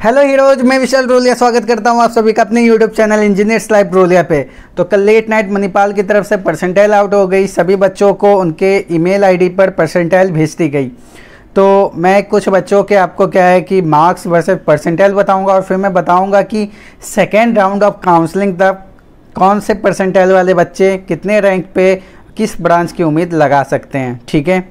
Hello heroes, मैं विशाल रोलिया स्वागत करता हूं आप सभी का अपने यूट्यूब चैनल इंजीनियर्स लाइफ रोलिया पे। तो कल लेट नाइट मणिपाल की तरफ से परसेंटाइल आउट हो गई। सभी बच्चों को उनके ईमेल आईडी पर परसेंटाइल भेज दी गई। तो मैं कुछ बच्चों के आपको क्या है कि मार्क्स वर्सेस परसेंटाइल बताऊंगा और फिर मैं बताऊंगा कि सेकेंड राउंड ऑफ काउंसलिंग तक कौन से परसेंटाइल वाले बच्चे कितने रैंक पे किस ब्रांच की उम्मीद लगा सकते हैं। ठीक है,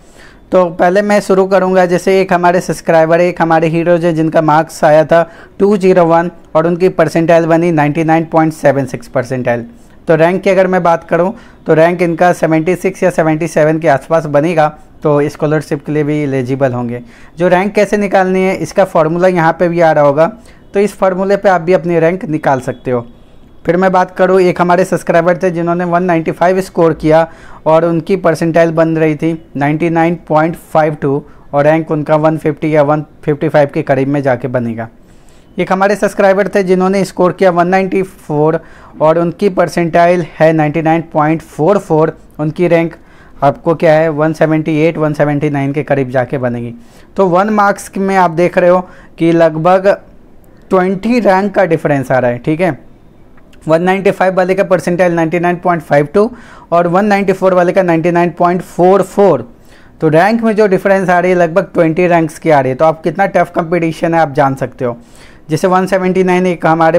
तो पहले मैं शुरू करूंगा। जैसे एक हमारे सब्सक्राइबर, एक हमारे हीरोज है जिनका मार्क्स आया था 201 और उनकी परसेंटाइल बनी 99.76 परसेंटाइल। तो रैंक की अगर मैं बात करूं तो रैंक इनका 76 या 77 के आसपास बनेगा, तो स्कॉलरशिप के लिए भी एलिजिबल होंगे। जो रैंक कैसे निकालनी है इसका फार्मूला यहाँ पे भी आ रहा होगा, तो इस फार्मूले पे आप भी अपनी रैंक निकाल सकते हो। फिर मैं बात करूँ, एक हमारे सब्सक्राइबर थे जिन्होंने 195 स्कोर किया और उनकी परसेंटाइल बन रही थी 99.52 और रैंक उनका 150 या 155 के करीब में जाके बनेगा। एक हमारे सब्सक्राइबर थे जिन्होंने स्कोर किया 194 और उनकी परसेंटाइल है 99.44। उनकी रैंक आपको क्या है 178 179 के करीब जाके बनेगी। तो 1 मार्क्स में आप देख रहे हो कि लगभग 20 रैंक का डिफरेंस आ रहा है। ठीक है, 195 वाले का परसेंटाइल 99.52 और 194 वाले का 99.44। तो रैंक में जो डिफरेंस आ रही है लगभग 20 रैंक्स की आ रही है। तो आप कितना टफ कंपटीशन है आप जान सकते हो। जैसे 179 एक हमारे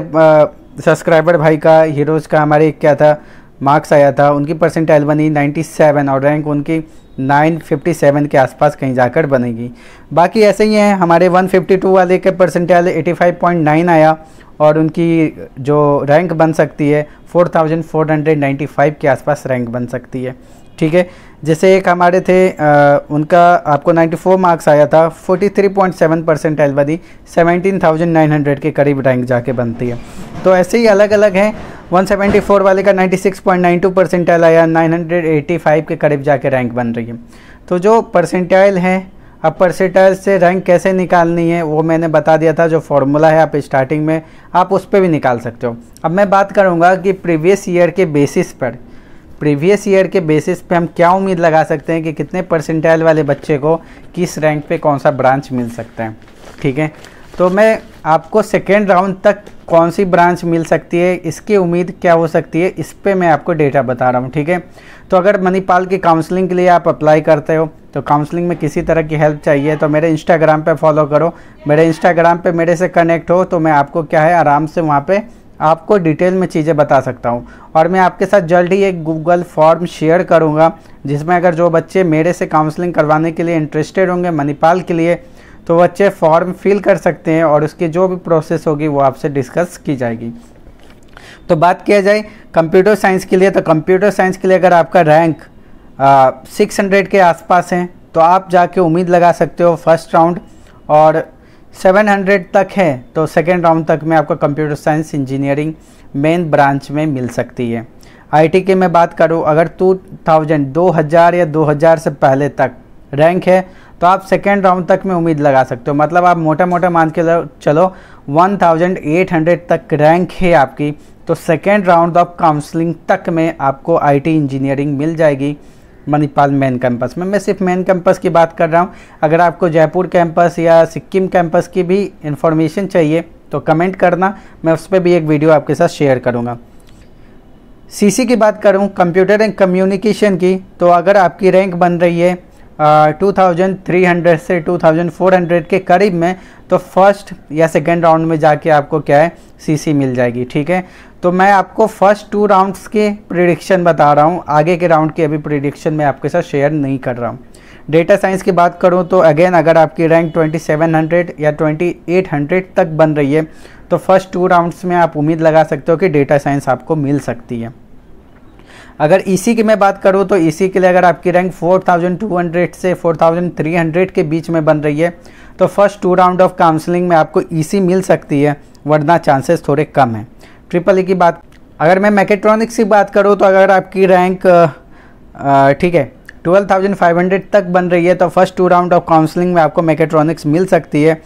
सब्सक्राइबर भाई का, हीरोज़ का हमारे क्या था मार्क्स आया था, उनकी परसेंटाइल बनी 97 और रैंक उनकी 957 के आसपास कहीं जाकर बनेगी। बाकी ऐसे ही हैं, हमारे 152 वाले के परसेंटाइल 85.9 आया और उनकी जो रैंक बन सकती है 4495 के आसपास रैंक बन सकती है। ठीक है, जैसे एक हमारे थे उनका आपको 94 मार्क्स आया था, 43.7 परसेंटाइल बनी 17,900 के करीब रैंक जाके बनती है। तो ऐसे ही अलग अलग हैं। 174 वाले का 96.92 परसेंटाइल आया, 985 के करीब जाके रैंक बन रही है। तो जो परसेंटाइल है, अब परसेंटाइल से रैंक कैसे निकालनी है वो मैंने बता दिया था। जो फॉर्मूला है आप स्टार्टिंग में आप उस पर भी निकाल सकते हो। अब मैं बात करूँगा कि प्रीवियस ईयर के बेसिस पे हम क्या उम्मीद लगा सकते हैं कि कितने परसेंटाइल वाले बच्चे को किस रैंक पे कौन सा ब्रांच मिल सकता है। ठीक है, तो मैं आपको सेकेंड राउंड तक कौन सी ब्रांच मिल सकती है, इसकी उम्मीद क्या हो सकती है, इस पे मैं आपको डेटा बता रहा हूँ। ठीक है, तो अगर मणिपाल की काउंसलिंग के लिए आप अप्लाई करते हो, तो काउंसलिंग में किसी तरह की हेल्प चाहिए तो मेरे इंस्टाग्राम पे फॉलो करो। मेरे इंस्टाग्राम पे मेरे से कनेक्ट हो तो मैं आपको क्या है आराम से वहाँ पे आपको डिटेल में चीज़ें बता सकता हूँ। और मैं आपके साथ जल्द ही एक गूगल फॉर्म शेयर करूँगा जिसमें अगर जो बच्चे मेरे से काउंसलिंग करवाने के लिए इंटरेस्टेड होंगे मणिपाल के लिए, तो बच्चे फॉर्म फिल कर सकते हैं और उसकी जो भी प्रोसेस होगी वो आपसे डिस्कस की जाएगी। तो बात किया जाए कंप्यूटर साइंस के लिए, तो कंप्यूटर साइंस के लिए अगर आपका रैंक 600 के आसपास है तो आप जाके उम्मीद लगा सकते हो फर्स्ट राउंड, और 700 तक है तो सेकेंड राउंड तक में आपको computer science engineering main branch में मिल सकती है। आईटी की मैं बात करूँ, अगर 2000 या 2000 से पहले तक रैंक है तो आप सेकेंड राउंड तक में उम्मीद लगा सकते हो। मतलब आप मोटा मोटा मान के चलो 1800 तक रैंक है आपकी, तो सेकेंड राउंड ऑफ काउंसलिंग तक में आपको आईटी इंजीनियरिंग मिल जाएगी मणिपाल मेन कैंपस में। मैं सिर्फ मेन कैंपस की बात कर रहा हूँ। अगर आपको जयपुर कैंपस या सिक्किम कैंपस की भी इंफॉर्मेशन चाहिए तो कमेंट करना, मैं उस पर भी एक वीडियो आपके साथ शेयर करूँगा। सीसी की बात करूँ, कंप्यूटर एंड कम्युनिकेशन की, तो अगर आपकी रैंक बन रही है 2300 से 2400 के करीब में, तो फर्स्ट या सेकेंड राउंड में जाके आपको क्या है सीसी मिल जाएगी। ठीक है, तो मैं आपको फर्स्ट 2 राउंड्स के प्रिडिक्शन बता रहा हूँ, आगे के राउंड की अभी प्रिडिक्शन मैं आपके साथ शेयर नहीं कर रहा हूँ। डेटा साइंस की बात करूँ तो अगेन अगर आपकी रैंक 2700 या 2800 तक बन रही है तो फर्स्ट 2 राउंड्स में आप उम्मीद लगा सकते हो कि डेटा साइंस आपको मिल सकती है। अगर ईसी की मैं बात करूँ तो ईसी के लिए अगर आपकी रैंक 4200 से 4300 के बीच में बन रही है तो फर्स्ट 2 राउंड ऑफ काउंसलिंग में आपको ईसी मिल सकती है, वरना चांसेस थोड़े कम हैं। ट्रिपल ई की बात, अगर मैं मैकेट्रॉनिक्स की बात करूँ तो अगर आपकी रैंक ठीक है 12500 तक बन रही है तो फर्स्ट 2 राउंड ऑफ काउंसलिंग में आपको मैकेट्रॉनिक्स मिल सकती है।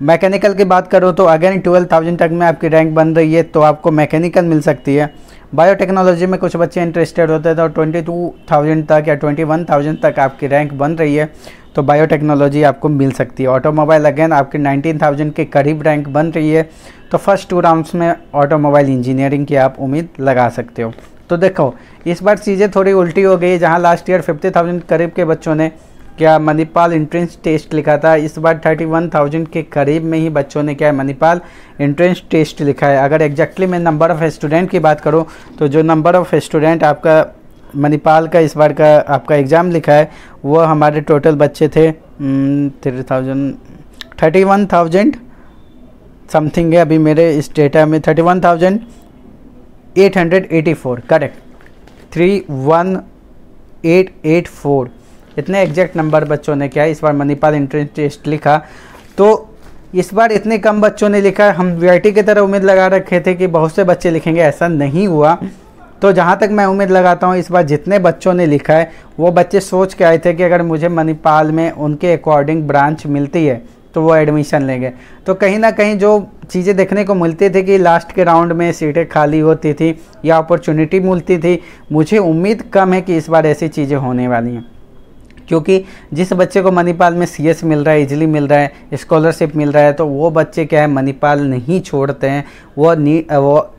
मैकेनिकल की बात करूँ तो अगेन 12000 तक में आपकी रैंक बन रही है तो आपको मैकेनिकल मिल सकती है। बायोटेक्नोलॉजी में कुछ बच्चे इंटरेस्टेड होते हैं तो 22,000 तक या 21,000 तक आपकी रैंक बन रही है, तो बायोटेक्नोलॉजी आपको मिल सकती है। ऑटोमोबाइल अगेन आपकी 19,000 के करीब रैंक बन रही है, तो फर्स्ट 2 राउंड्स में ऑटोमोबाइल इंजीनियरिंग की आप उम्मीद लगा सकते हो। तो देखो इस बार चीज़ें थोड़ी उल्टी हो गई, जहाँ लास्ट ईयर 50,000 करीब के बच्चों ने क्या मणिपाल एंट्रेंस टेस्ट लिखा था, इस बार 31,000 के करीब में ही बच्चों ने क्या मणिपाल एंट्रेंस टेस्ट लिखा है। अगर एग्जैक्टली मैं नंबर ऑफ़ स्टूडेंट की बात करूं तो जो नंबर ऑफ़ स्टूडेंट आपका मणिपाल का इस बार का आपका एग्ज़ाम लिखा है वो हमारे टोटल बच्चे थे 31,000 समथिंग है अभी मेरे इस डेटा में, 31,884 करेक्ट, 31,884 इतने एग्जैक्ट नंबर बच्चों ने क्या इस बार मणिपाल एंट्रेंस टेस्ट लिखा। तो इस बार इतने कम बच्चों ने लिखा, हम वीआईटी की तरह उम्मीद लगा रखे थे कि बहुत से बच्चे लिखेंगे, ऐसा नहीं हुआ। तो जहाँ तक मैं उम्मीद लगाता हूँ इस बार जितने बच्चों ने लिखा है वो बच्चे सोच के आए थे कि अगर मुझे मणिपाल में उनके अकॉर्डिंग ब्रांच मिलती है तो वो एडमिशन लेंगे। तो कहीं ना कहीं जो चीज़ें देखने को मिलती थी कि लास्ट के राउंड में सीटें खाली होती थी या अपॉर्चुनिटी मिलती थी, मुझे उम्मीद कम है कि इस बार ऐसी चीज़ें होने वाली हैं, क्योंकि जिस बच्चे को मणिपाल में सीएस मिल रहा है, इजीली मिल रहा है, स्कॉलरशिप मिल रहा है, तो वो बच्चे क्या है मणिपाल नहीं छोड़ते हैं, वो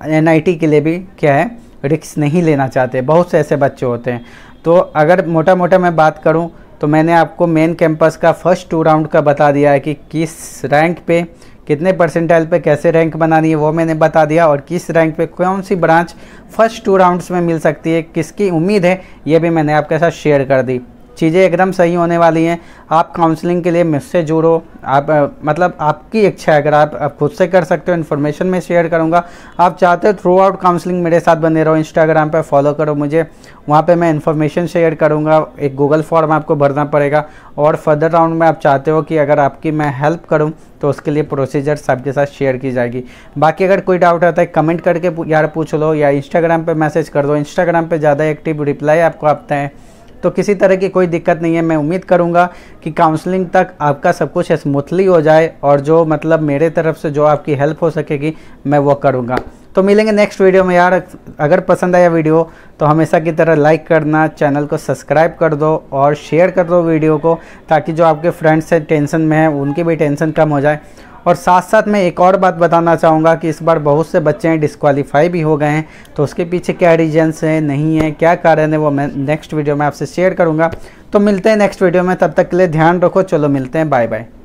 एनआईटी के लिए भी क्या है रिस्क नहीं लेना चाहते। बहुत से ऐसे बच्चे होते हैं। तो अगर मोटा मोटा मैं बात करूं तो मैंने आपको मेन कैंपस का फर्स्ट 2 राउंड का बता दिया है कि किस रैंक पे कितने परसेंटाइल पे कैसे रैंक बनानी है, वो मैंने बता दिया, और किस रैंक पे कौन सी ब्रांच फर्स्ट 2 राउंड्स में मिल सकती है, किसकी उम्मीद है, ये भी मैंने आपके साथ शेयर कर दी। चीज़ें एकदम सही होने वाली हैं। आप काउंसलिंग के लिए मुझसे जुड़ो, आप मतलब आपकी इच्छा है, अगर आप खुद से कर सकते हो, इन्फॉर्मेशन में शेयर करूंगा। आप चाहते हो थ्रू आउट काउंसलिंग मेरे साथ बने रहो, इंस्टाग्राम पे फॉलो करो मुझे, वहाँ पे मैं इन्फॉर्मेशन शेयर करूंगा। एक गूगल फॉर्म आपको भरना पड़ेगा, और फर्दर राउंड में आप चाहते हो कि अगर आपकी मैं हेल्प करूं तो उसके लिए प्रोसीजर आपके साथ शेयर की जाएगी। बाकी अगर कोई डाउट आता है कमेंट करके यार पूछ लो, या इंस्टाग्राम पे मैसेज कर दो, इंस्टाग्राम पे ज़्यादा एक्टिव रिप्लाई आपको आता है, तो किसी तरह की कोई दिक्कत नहीं है। मैं उम्मीद करूंगा कि काउंसलिंग तक आपका सब कुछ स्मूथली हो जाए, और जो मतलब मेरे तरफ से जो आपकी हेल्प हो सकेगी मैं वो करूंगा। तो मिलेंगे नेक्स्ट वीडियो में यार। अगर पसंद आया वीडियो तो हमेशा की तरह लाइक करना, चैनल को सब्सक्राइब कर दो और शेयर कर दो वीडियो को, ताकि जो आपके फ्रेंड्स हैं टेंशन में हैं उनकी भी टेंशन कम हो जाए। और साथ साथ मैं एक और बात बताना चाहूँगा कि इस बार बहुत से बच्चे हैं डिस्क्वालीफाई भी हो गए हैं, तो उसके पीछे क्या रीजन्स हैं, नहीं है, क्या कारण है, वो मैं नेक्स्ट वीडियो में आपसे शेयर करूँगा। तो मिलते हैं नेक्स्ट वीडियो में, तब तक के लिए ध्यान रखो। चलो मिलते हैं, बाय बाय।